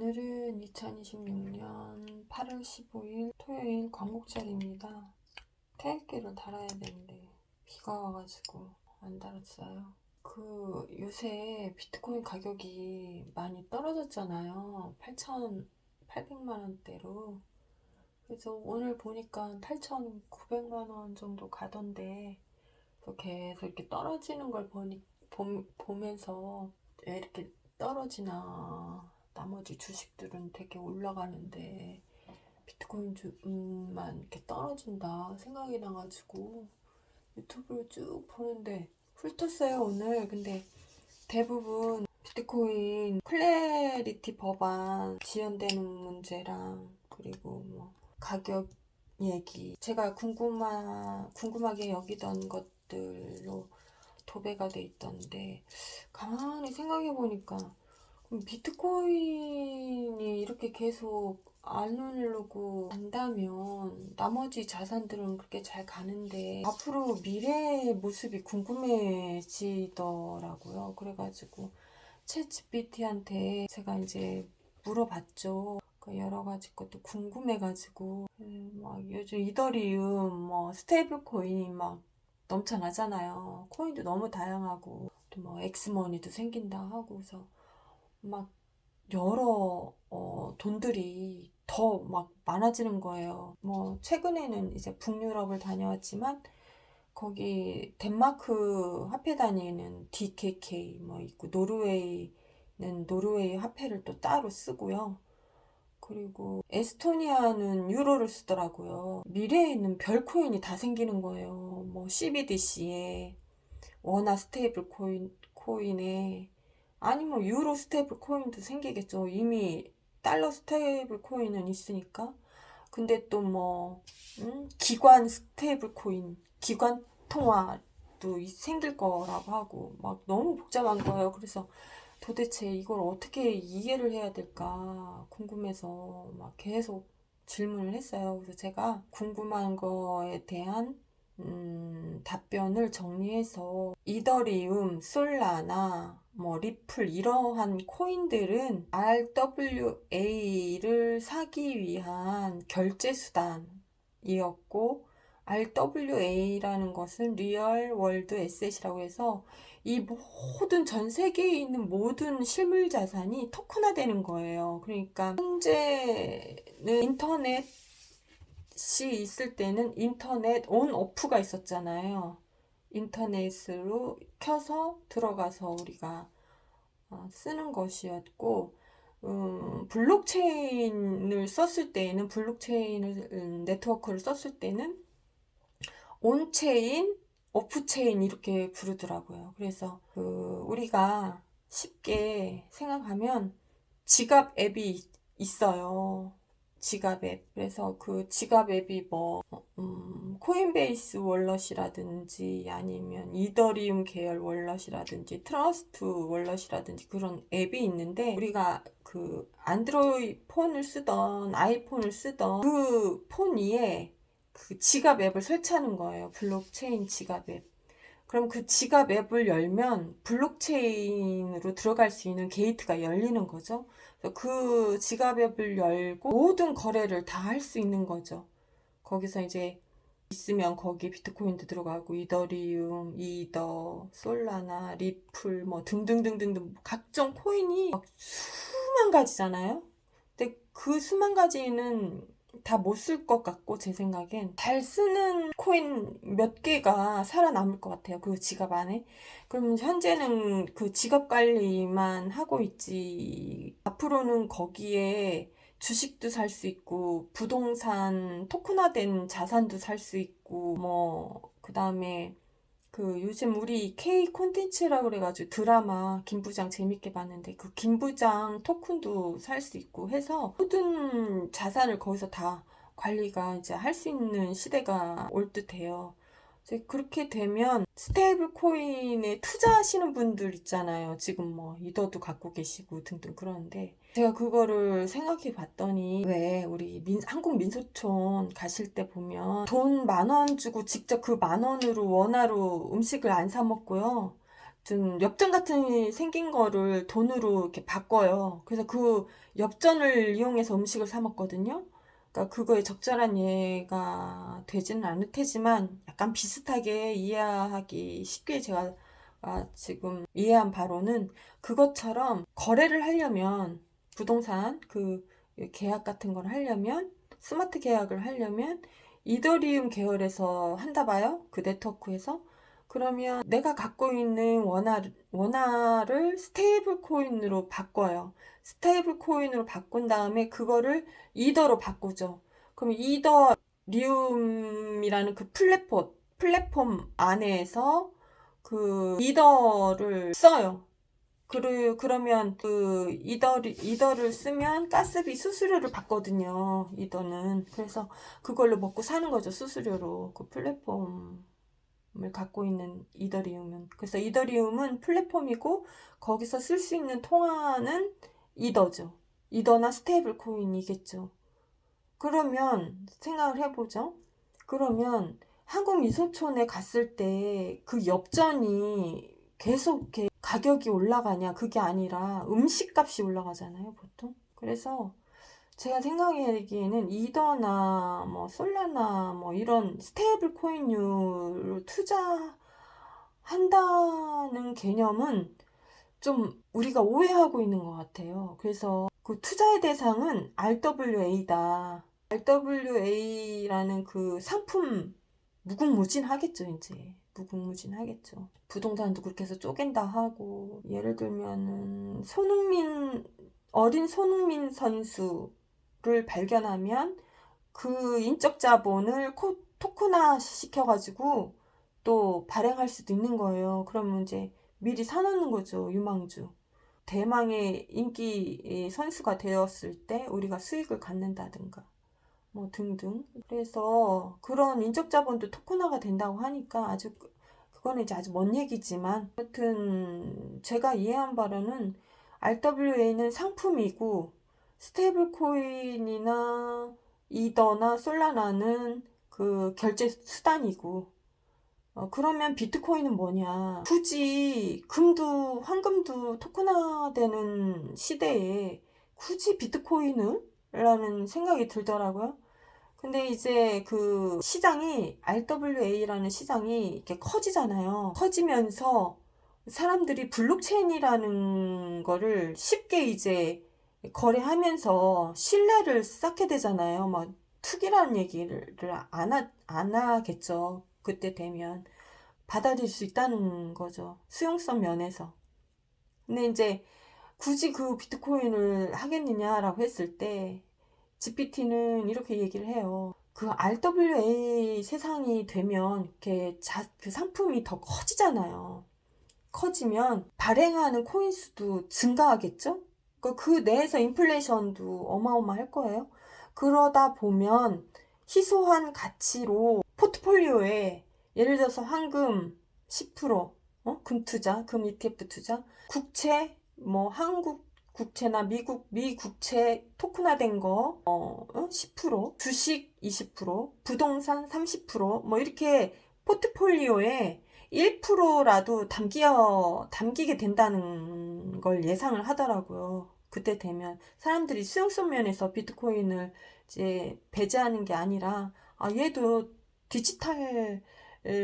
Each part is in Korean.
오늘은 2026년 8월 15일 토요일 광복절입니다. 태극기를 달아야 되는데 비가 와가지고 안 달았어요. 요새 비트코인 가격이 많이 떨어졌잖아요. 8,800만 원대로. 그래서 오늘 보니까 8,900만 원 정도 가던데, 그래서 계속 이렇게 떨어지는 걸 보면서 왜 이렇게 떨어지나, 나머지 주식들은 되게 올라가는데 비트코인만 이렇게 떨어진다 생각이 나가지고 유튜브를 쭉 보는데 훑었어요 오늘. 근데 대부분 비트코인 클래리티 법안 지연되는 문제랑, 그리고 뭐 가격 얘기, 제가 궁금하게 여기던 것들로 도배가 돼 있던데, 가만히 생각해 보니까 비트코인이 이렇게 계속 안 오르고 간다면 나머지 자산들은 그렇게 잘 가는데 앞으로 미래의 모습이 궁금해지더라고요. 그래가지고 챗GPT한테 제가 이제 물어봤죠. 여러 가지 것도 궁금해가지고 막 요즘 이더리움 뭐 스테이블 코인이 막 넘쳐나잖아요. 코인도 너무 다양하고 또 뭐 엑스머니도 생긴다 하고서 막 여러 돈들이 더 막 많아지는 거예요. 뭐 최근에는 이제 북유럽을 다녀왔지만 거기 덴마크 화폐 단위는 DKK 뭐 있고, 노르웨이는 노르웨이 화폐를 또 따로 쓰고요. 그리고 에스토니아는 유로를 쓰더라고요. 미래에는 별 코인이 다 생기는 거예요. 뭐 CBDC에, 원화 스테이블 코인에, 아니 뭐 유로 스테이블 코인도 생기겠죠. 이미 달러 스테이블 코인은 있으니까. 근데 또 뭐 기관 스테이블 코인, 기관 통화도 생길 거라고 하고 막 너무 복잡한 거예요. 그래서 도대체 이걸 어떻게 이해를 해야 될까 궁금해서 막 계속 질문을 했어요. 그래서 제가 궁금한 거에 대한 답변을 정리해서 이더리움, 솔라나, 뭐 리플 이러한 코인들은 RWA를 사기 위한 결제 수단이었고, RWA라는 것은 리얼 월드 에셋이라고 해서 이 모든 전 세계에 있는 모든 실물 자산이 토큰화되는 거예요. 그러니까 현재는 인터넷이 있을 때는 인터넷 온 오프가 있었잖아요. 인터넷으로 켜서 들어가서 우리가 쓰는 것이었고, 블록체인을 썼을 때에는, 블록체인을 네트워크를 썼을 때는 온체인, 오프체인 이렇게 부르더라고요. 그래서 우리가 쉽게 생각하면 지갑 앱이 있어요. 지갑 앱. 그래서 그 지갑 앱이 뭐 코인베이스 월렛이라든지 아니면 이더리움 계열 월렛이라든지 트러스트 월렛이라든지 그런 앱이 있는데, 우리가 그 안드로이드 폰을 쓰던 아이폰을 쓰던 그 폰 위에 그 지갑 앱을 설치하는 거예요. 블록체인 지갑 앱. 그럼 그 지갑 앱을 열면 블록체인으로 들어갈 수 있는 게이트가 열리는 거죠. 그래서 그 지갑 앱을 열고 모든 거래를 다 할 수 있는 거죠. 거기서 이제 있으면 거기 비트코인도 들어가고, 이더리움, 이더, 솔라나, 리플 뭐 등등등등등 각종 코인이 막 수만 가지잖아요. 근데 그 수만 가지는 다 못 쓸 것 같고, 제 생각엔 잘 쓰는 코인 몇 개가 살아남을 것 같아요. 그 지갑 안에. 그럼 현재는 그 지갑 관리만 하고 있지, 앞으로는 거기에 주식도 살 수 있고, 부동산 토큰화된 자산도 살 수 있고, 뭐 그 다음에 그 요즘 우리 K 콘텐츠라 그래가지고 드라마 김부장 재밌게 봤는데, 그 김부장 토큰도 살 수 있고 해서 모든 자산을 거기서 다 관리가 이제 할 수 있는 시대가 올 듯해요. 이제 그렇게 되면 스테이블 코인에 투자하시는 분들 있잖아요. 지금 뭐 이더도 갖고 계시고 등등 그러는데, 제가 그거를 생각해 봤더니, 왜 우리 한국 민속촌 가실 때 보면 돈 10,000원 주고 직접 그 10,000원으로 원화로 음식을 안 사 먹고요. 좀 엽전 같은 생긴 거를 돈으로 이렇게 바꿔요. 그래서 그 엽전을 이용해서 음식을 사 먹거든요. 그러니까 그거에 적절한 이해가 되지는 않을 테지만 약간 비슷하게 이해하기 쉽게 제가 지금 이해한 바로는 그것처럼 거래를 하려면 부동산 그 계약 같은 걸 하려면 스마트 계약을 하려면 이더리움 계열에서 한다 봐요. 그 네트워크에서. 그러면 내가 갖고 있는 원화를 스테이블 코인으로 바꿔요. 스테이블 코인으로 바꾼 다음에 그거를 이더로 바꾸죠. 그럼 이더리움이라는 그 플랫폼 안에서 그 이더를 써요. 그러면 그 이더를 쓰면 가스비 수수료를 받거든요. 이더는. 그래서 그걸로 먹고 사는 거죠. 수수료로. 그 플랫폼. 을 갖고 있는 이더리움은. 그래서 이더리움은 플랫폼이고 거기서 쓸 수 있는 통화는 이더죠. 이더나 스테이블 코인이겠죠. 그러면 생각을 해보죠. 그러면 한국미소촌에 갔을 때 그 엽전이 계속 이렇게 가격이 올라가냐? 그게 아니라 음식값이 올라가잖아요, 보통. 그래서 제가 생각하기에는 이더나 뭐 솔라나 뭐 이런 스테이블 코인류로 투자한다는 개념은 좀 우리가 오해하고 있는 것 같아요. 그래서 그 투자의 대상은 RWA다. RWA라는 그 상품 무궁무진하겠죠, 이제. 무궁무진하겠죠. 부동산도 그렇게 해서 쪼갠다 하고, 예를 들면은 어린 손흥민 선수를 발견하면 그 인적 자본을 토크나 시켜가지고 또 발행할 수도 있는 거예요. 그러면 이제 미리 사놓는 거죠, 유망주. 대망의 인기 선수가 되었을 때 우리가 수익을 갖는다든가. 뭐 등등. 그래서 그런 인적 자본도 토큰화가 된다고 하니까 그거는 이제 아주 먼 얘기지만 아무튼 제가 이해한 바로는 RWA는 상품이고 스테이블 코인이나 이더나 솔라나는 그 결제 수단이고 그러면 비트코인은 뭐냐? 굳이 황금도 토큰화되는 시대에 굳이 비트코인을? 라는 생각이 들더라고요. 근데 이제 그 시장이 RWA라는 시장이 이렇게 커지잖아요. 커지면서 사람들이 블록체인이라는 거를 쉽게 이제 거래하면서 신뢰를 쌓게 되잖아요. 막 투기라는 얘기를 안 하겠죠. 그때 되면 받아들일 수 있다는 거죠. 수용성 면에서. 근데 이제 굳이 그 비트코인을 하겠느냐라고 했을 때 GPT는 이렇게 얘기를 해요. 그 RWA 세상이 되면 이렇게 그 상품이 더 커지잖아요. 커지면 발행하는 코인 수도 증가하겠죠? 그 내에서 인플레이션도 어마어마할 거예요. 그러다 보면 희소한 가치로 포트폴리오에 예를 들어서 황금 10%, 금 투자, 금 ETF 투자, 국채, 뭐 한국 국채나 미 국채 토큰화된 거 10%, 주식 20%, 부동산 30%뭐 이렇게 포트폴리오에 1%라도 담기게 된다는 걸 예상을 하더라고요. 그때 되면 사람들이 수용성 면에서 비트코인을 이제 배제하는 게 아니라 얘도 디지털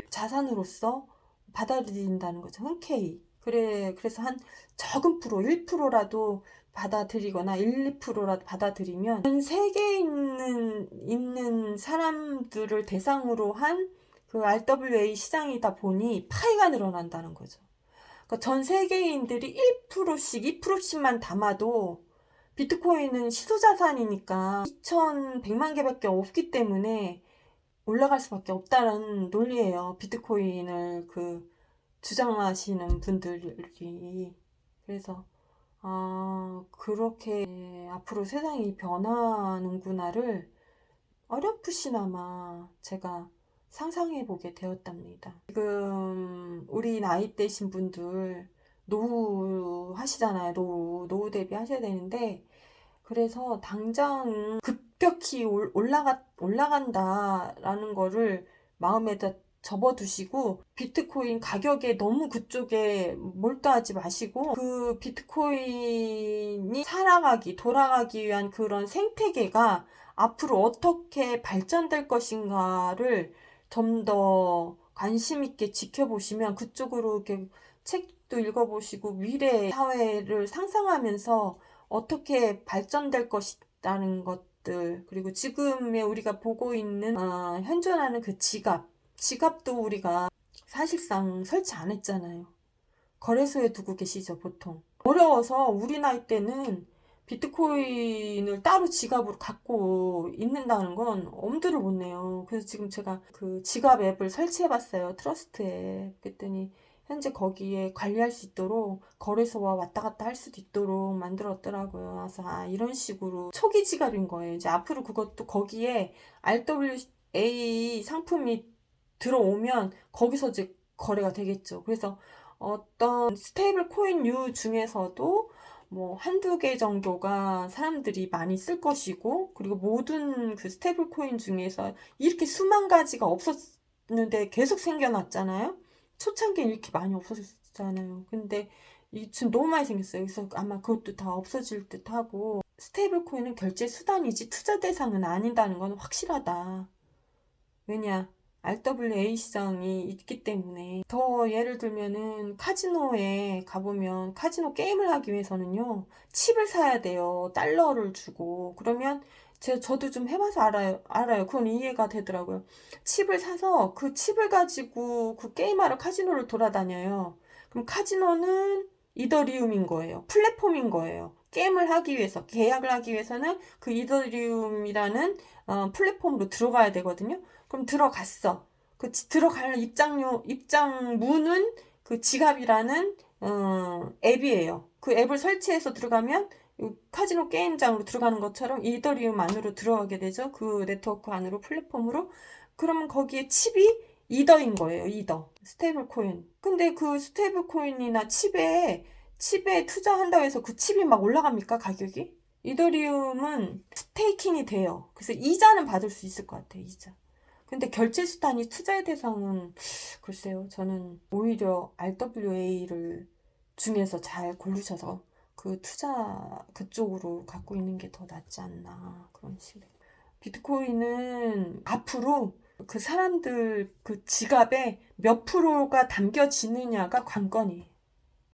자산으로서 받아들인다는 거죠. 흔쾌히. 그래서 한 적은 프로, 1%라도 받아들이거나 1, 2%라도 받아들이면 전 세계에 있는 사람들을 대상으로 한 그 RWA 시장이다 보니 파이가 늘어난다는 거죠. 그러니까 전 세계인들이 1%씩, 2%씩만 담아도 비트코인은 시소자산이니까 2,100만 개밖에 없기 때문에 올라갈 수밖에 없다는 논리예요. 비트코인을 주장하시는 분들이. 그래서 그렇게 앞으로 세상이 변하는구나를 어렴풋이나마 제가 상상해 보게 되었답니다. 지금 우리 나이 대신 분들 노후 하시잖아요. 노후 대비 하셔야 되는데 그래서 당장 급격히 올라간다라는 거를 마음에다 접어두시고 비트코인 가격에 너무 그쪽에 몰두하지 마시고 그 비트코인이 살아가기, 돌아가기 위한 그런 생태계가 앞으로 어떻게 발전될 것인가를 좀 더 관심 있게 지켜보시면 그쪽으로 이렇게 책도 읽어보시고 미래 사회를 상상하면서 어떻게 발전될 것이라는 것들, 그리고 지금의 우리가 보고 있는 현존하는 그 지갑도 우리가 사실상 설치 안 했잖아요. 거래소에 두고 계시죠, 보통. 어려워서 우리 나이 때는 비트코인을 따로 지갑으로 갖고 있는다는 건 엄두를 못 내요. 그래서 지금 제가 그 지갑 앱을 설치해 봤어요. 트러스트 앱. 그랬더니 현재 거기에 관리할 수 있도록 거래소와 왔다 갔다 할 수도 있도록 만들었더라고요. 그래서 이런 식으로 초기 지갑인 거예요. 이제 앞으로 그것도 거기에 RWA 상품이 들어오면 거기서 이제 거래가 되겠죠. 그래서 어떤 스테이블 코인류 중에서도 뭐 한두 개 정도가 사람들이 많이 쓸 것이고, 그리고 모든 그 스테이블 코인 중에서 이렇게 수만 가지가 없었는데 계속 생겨났잖아요. 초창기에 이렇게 많이 없어졌잖아요. 근데 지금 너무 많이 생겼어요. 그래서 아마 그것도 다 없어질 듯 하고, 스테이블 코인은 결제 수단이지 투자 대상은 아닌다는 건 확실하다. 왜냐? RWA 시장이 있기 때문에. 더 예를 들면은 카지노에 가보면 카지노 게임을 하기 위해서는요, 칩을 사야 돼요. 달러를 주고. 그러면 저도 좀 해봐서 알아요. 그건 이해가 되더라고요. 칩을 사서 그 칩을 가지고 그 게임하러 카지노를 돌아다녀요. 그럼 카지노는 이더리움인 거예요. 플랫폼인 거예요. 게임을 하기 위해서, 계약을 하기 위해서는 그 이더리움이라는 플랫폼으로 들어가야 되거든요. 그럼 들어갔어. 들어갈 입장문은 그 지갑이라는 앱이에요. 그 앱을 설치해서 들어가면 카지노 게임장으로 들어가는 것처럼 이더리움 안으로 들어가게 되죠. 그 네트워크 안으로, 플랫폼으로. 그러면 거기에 칩이 이더인 거예요. 이더. 스테이블 코인. 근데 그 스테이블 코인이나 칩에 투자한다고 해서 그 칩이 막 올라갑니까, 가격이? 이더리움은 스테이킹이 돼요. 그래서 이자는 받을 수 있을 것 같아요, 이자. 근데 결제 수단이 투자의 대상은 글쎄요. 저는 오히려 RWA를 중에서 잘 고르셔서 그 투자 그쪽으로 갖고 있는 게 더 낫지 않나 그런 식으로. 비트코인은 앞으로 그 사람들 그 지갑에 몇 프로가 담겨지느냐가 관건이에요.